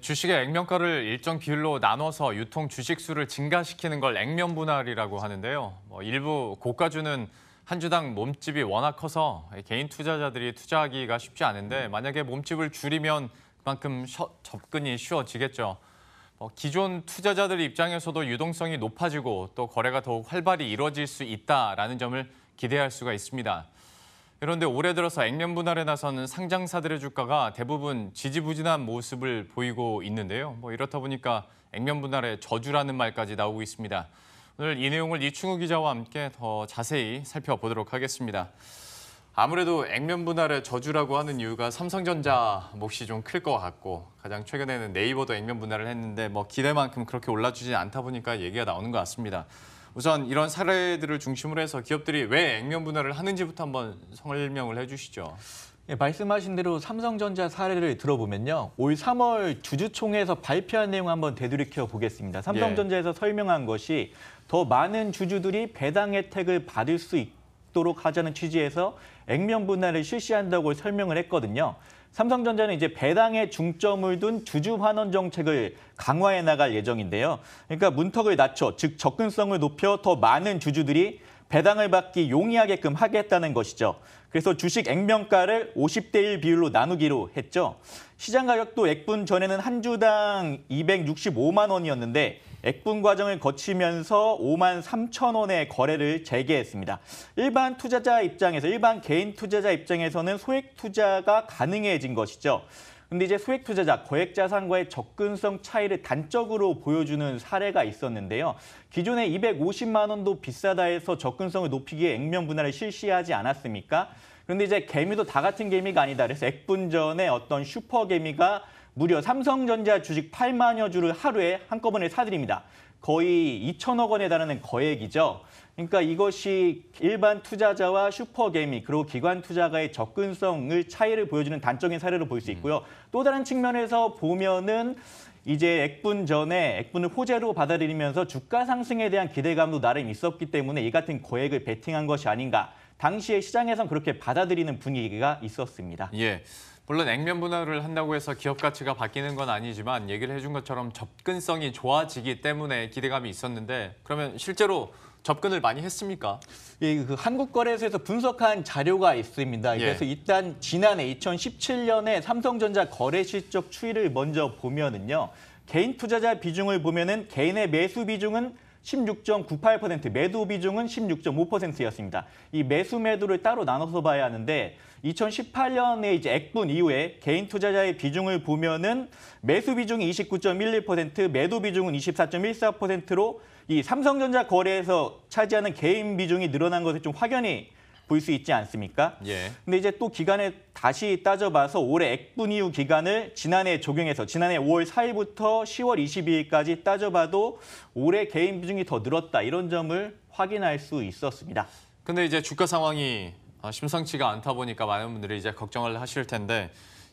주식의 액면가를 일정 비율로 나눠서 유통 주식 수를 증가시키는 걸 액면 분할이라고 하는데요. 일부 고가주는 한 주당 몸집이 워낙 커서 개인 투자자들이 투자하기가 쉽지 않은데 만약에 몸집을 줄이면 그만큼 접근이 쉬워지겠죠. 기존 투자자들 입장에서도 유동성이 높아지고 또 거래가 더욱 활발히 이루어질 수 있다라는 점을 기대할 수가 있습니다. 그런데 올해 들어서 액면 분할에 나서는 상장사들의 주가가 대부분 지지부진한 모습을 보이고 있는데요. 이렇다 보니까 액면 분할의 저주라는 말까지 나오고 있습니다. 오늘 이 내용을 이충우 기자와 함께 더 자세히 살펴보도록 하겠습니다. 아무래도 액면 분할의 저주라고 하는 이유가 삼성전자 몫이 좀 클 것 같고 가장 최근에는 네이버도 액면 분할을 했는데 기대만큼 그렇게 올라주지 않다 보니까 얘기가 나오는 것 같습니다. 우선 이런 사례들을 중심으로 해서 기업들이 왜 액면 분할을 하는지부터 한번 설명을 해주시죠. 말씀하신 대로 삼성전자 사례를 들어보면요. 올 3월 주주총회에서 발표한 내용 한번 되돌이켜 보겠습니다. 삼성전자에서 설명한 것이 더 많은 주주들이 배당 혜택을 받을 수 있도록 하자는 취지에서 액면 분할을 실시한다고 설명을 했거든요. 삼성전자는 이제 배당에 중점을 둔 주주 환원 정책을 강화해 나갈 예정인데요. 그러니까 문턱을 낮춰, 즉 접근성을 높여 더 많은 주주들이 배당을 받기 용이하게끔 하겠다는 것이죠. 그래서 주식 액면가를 50대 1 비율로 나누기로 했죠. 시장 가격도 액분 전에는 한 주당 265만 원이었는데 액분 과정을 거치면서 5만 3천 원의 거래를 재개했습니다. 일반 개인 투자자 입장에서는 소액 투자가 가능해진 것이죠. 근데 이제 소액 투자자, 거액 자산과의 접근성 차이를 단적으로 보여주는 사례가 있었는데요. 기존에 250만 원도 비싸다 해서 접근성을 높이기 위해 액면 분할을 실시하지 않았습니까? 그런데 이제 개미도 다 같은 개미가 아니다. 그래서 액분전의 어떤 슈퍼 개미가 무려 삼성전자 주식 8만여 주를 하루에 한꺼번에 사들입니다. 거의 2천억 원에 달하는 거액이죠. 그러니까 이것이 일반 투자자와 슈퍼개미 그리고 기관 투자가의 접근성을 차이를 보여주는 단적인 사례로 볼 수 있고요. 또 다른 측면에서 보면은 이제 액분전에 액분을 호재로 받아들이면서 주가 상승에 대한 기대감도 나름 있었기 때문에 이 같은 거액을 베팅한 것이 아닌가. 당시에 시장에선 그렇게 받아들이는 분위기가 있었습니다. 물론 액면 분할을 한다고 해서 기업 가치가 바뀌는 건 아니지만 얘기를 해준 것처럼 접근성이 좋아지기 때문에 기대감이 있었는데 그러면 실제로 접근을 많이 했습니까? 그 한국거래소에서 분석한 자료가 있습니다. 그래서 일단 지난해 2017년에 삼성전자 거래 실적 추이를 먼저 보면은요. 개인 투자자 비중을 보면은 개인의 매수 비중은 16.98%, 매도 비중은 16.5%였습니다. 이 매수 매도를 따로 나눠서 봐야 하는데 2018년에 이제 액분 이후에 개인 투자자의 비중을 보면은 매수 비중이 29.11%, 매도 비중은 24.14%로 이 삼성전자 거래에서 차지하는 개인 비중이 늘어난 것을 좀 확연히 볼 수 있지 않습니까? 근데 이제 또 기간을 다시 따져봐서 올해 액분 이후 기간을 지난해 적용해서 지난해 5월 4일부터 10월 22일까지 따져봐도 올해 개인 비중이 더 늘었다 이런 점을 확인할 수 있었습니다. 근데 이제 주가 상황이 심상치가 않다 보니까 많은 분들이 이제 걱정을 하실 텐데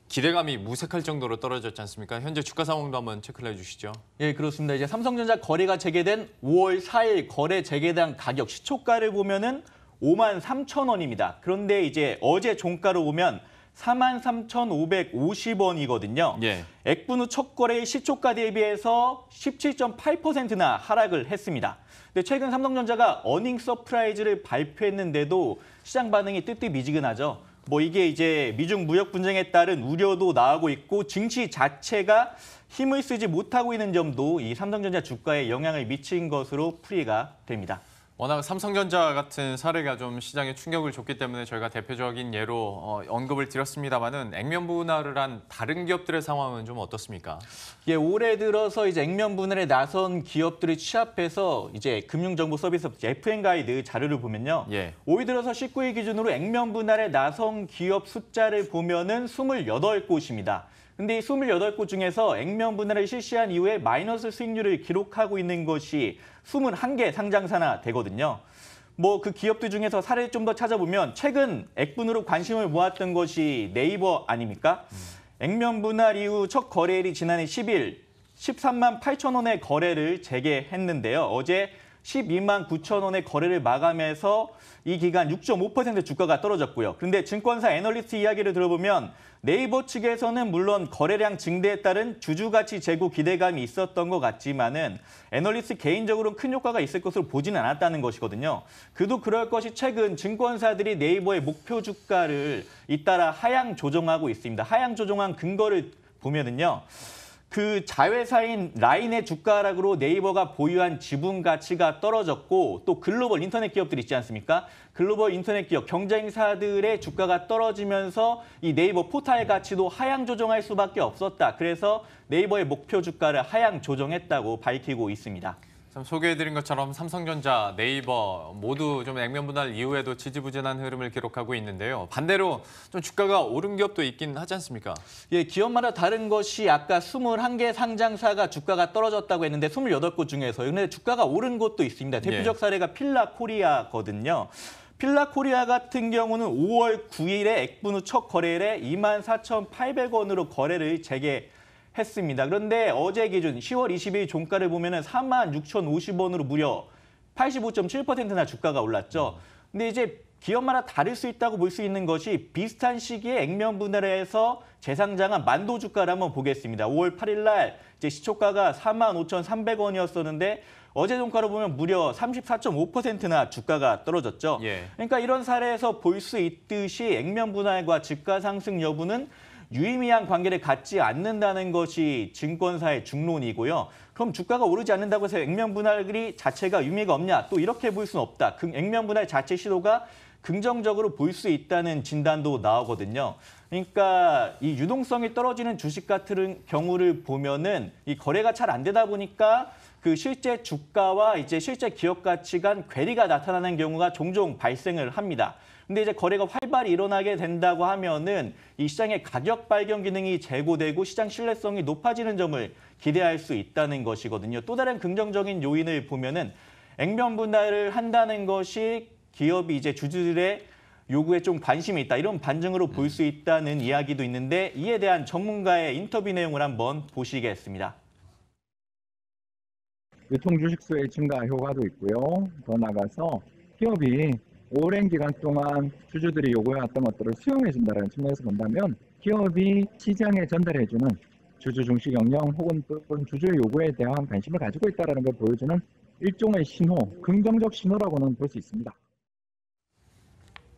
기대감이 무색할 정도로 떨어졌지 않습니까? 현재 주가 상황도 한번 체크를 해주시죠. 그렇습니다. 이제 삼성전자 거래가 재개된 5월 4일 거래 재개당 가격 시초가를 보면은 5만 3천 원입니다. 그런데 이제 어제 종가로 보면 43,550원이거든요. 액분 후 첫 거래의 시초가 대비해서 17.8%나 하락을 했습니다. 근데 최근 삼성전자가 어닝 서프라이즈를 발표했는데도 시장 반응이 뜨뜻미지근하죠. 이게 이제 미중 무역 분쟁에 따른 우려도 나오고 있고 증시 자체가 힘을 쓰지 못하고 있는 점도 이 삼성전자 주가에 영향을 미친 것으로 풀이가 됩니다. 워낙 삼성전자 같은 사례가 좀 시장에 충격을 줬기 때문에 저희가 대표적인 예로 언급을 드렸습니다만은 액면 분할을 한 다른 기업들의 상황은 좀 어떻습니까? 올해 들어서 이제 액면 분할에 나선 기업들을 취합해서 이제 금융정보서비스 FN가이드 자료를 보면요. 올 들어서 19일 기준으로 액면 분할에 나선 기업 숫자를 보면은 28곳입니다. 근데 이 28곳 중에서 액면 분할을 실시한 이후에 마이너스 수익률을 기록하고 있는 것이 21개 상장사나 되거든요. 그 기업들 중에서 사례를 좀 더 찾아보면 최근 액분으로 관심을 모았던 것이 네이버 아닙니까? 액면 분할 이후 첫 거래일이 지난해 10일 13만 8천 원의 거래를 재개했는데요. 어제 12만 9천 원의 거래를 마감해서 이 기간 6.5% 주가가 떨어졌고요. 그런데 증권사 애널리스트 이야기를 들어보면 네이버 측에서는 물론 거래량 증대에 따른 주주가치 제고 기대감이 있었던 것 같지만은 애널리스트 개인적으로는 큰 효과가 있을 것으로 보지는 않았다는 것이거든요. 그도 그럴 것이 최근 증권사들이 네이버의 목표 주가를 잇따라 하향 조정하고 있습니다. 하향 조정한 근거를 보면은요. 그 자회사인 라인의 주가 하락으로 네이버가 보유한 지분 가치가 떨어졌고 또 글로벌 인터넷 기업들 있지 않습니까? 글로벌 인터넷 기업 경쟁사들의 주가가 떨어지면서 이 네이버 포탈 가치도 하향 조정할 수밖에 없었다. 그래서 네이버의 목표 주가를 하향 조정했다고 밝히고 있습니다. 참 소개해드린 것처럼 삼성전자, 네이버 모두 좀 액면 분할 이후에도 지지부진한 흐름을 기록하고 있는데요. 반대로 좀 주가가 오른 기업도 있긴 하지 않습니까? 예, 기업마다 다른 것이 아까 21개 상장사가 주가가 떨어졌다고 했는데 28곳 중에서요. 근데 주가가 오른 곳도 있습니다. 대표적 사례가 필라코리아거든요. 필라코리아 같은 경우는 5월 9일에 액분 후 첫 거래일에 24,800원으로 거래를 재개했습니다. 그런데 어제 기준 10월 20일 종가를 보면 46,050원으로 무려 85.7%나 주가가 올랐죠. 근데 이제 기업마다 다를 수 있다고 볼 수 있는 것이 비슷한 시기에 액면 분할해서 재상장한 만도 주가를 한번 보겠습니다. 5월 8일 날 이제 시초가가 45,300원이었었는데 어제 종가로 보면 무려 34.5%나 주가가 떨어졌죠. 예. 그러니까 이런 사례에서 볼 수 있듯이 액면 분할과 주가 상승 여부는 유의미한 관계를 갖지 않는다는 것이 증권사의 중론이고요. 그럼 주가가 오르지 않는다고 해서 액면 분할이 자체가 의미가 없냐? 또 이렇게 볼 수는 없다. 액면 분할 자체 시도가 긍정적으로 볼 수 있다는 진단도 나오거든요. 그러니까 이 유동성이 떨어지는 주식 같은 경우를 보면은 이 거래가 잘 안 되다 보니까 그 실제 주가와 이제 실제 기업 가치 간 괴리가 나타나는 경우가 종종 발생을 합니다. 근데 이제 거래가 활발히 일어나게 된다고 하면은 이 시장의 가격 발견 기능이 제고되고 시장 신뢰성이 높아지는 점을 기대할 수 있다는 것이거든요. 또 다른 긍정적인 요인을 보면은 액면 분할을 한다는 것이 기업이 이제 주주들의 요구에 좀 관심이 있다. 이런 반증으로 볼 수 있다는 이야기도 있는데 이에 대한 전문가의 인터뷰 내용을 한번 보시겠습니다. 유통 주식수의 증가 효과도 있고요. 더 나아가서 기업이 오랜 기간 동안 주주들이 요구해왔던 것들을 수용해준다는 측면에서 본다면 기업이 시장에 전달해주는 주주 중시 경영 혹은 또는 주주의 요구에 대한 관심을 가지고 있다는 걸 보여주는 일종의 신호, 긍정적 신호라고는 볼 수 있습니다.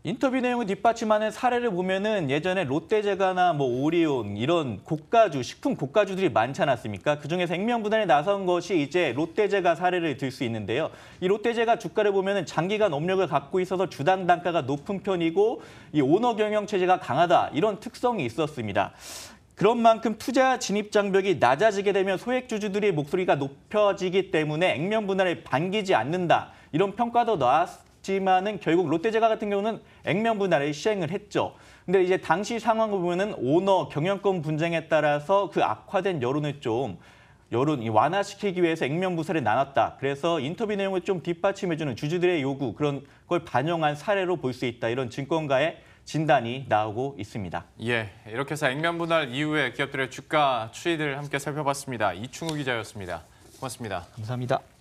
인터뷰 내용을 뒷받침하는 사례를 보면은 예전에 롯데제과나 뭐 오리온 이런 고가주, 식품 고가주들이 많지 않았습니까? 그중에서 액면 분할에 나선 것이 이제 롯데제과 사례를 들 수 있는데요. 이 롯데제과 주가를 보면은 장기간 업력을 갖고 있어서 주당 단가가 높은 편이고 이 오너 경영 체제가 강하다 이런 특성이 있었습니다. 그런 만큼 투자 진입 장벽이 낮아지게 되면 소액 주주들의 목소리가 높여지기 때문에 액면 분할에 반기지 않는다 이런 평가도 나왔지만은 결국 롯데제과 같은 경우는 액면 분할을 시행을 했죠. 근데 이제 당시 상황을 보면은 오너 경영권 분쟁에 따라서 그 악화된 여론을 좀 완화시키기 위해서 액면 분할에 나눴다. 그래서 인터뷰 내용을 좀 뒷받침해주는 주주들의 요구 그런 걸 반영한 사례로 볼 수 있다. 이런 증권가의 진단이 나오고 있습니다. 예, 이렇게 해서 액면 분할 이후에 기업들의 주가 추이들 함께 살펴봤습니다. 이충우 기자였습니다. 고맙습니다. 감사합니다.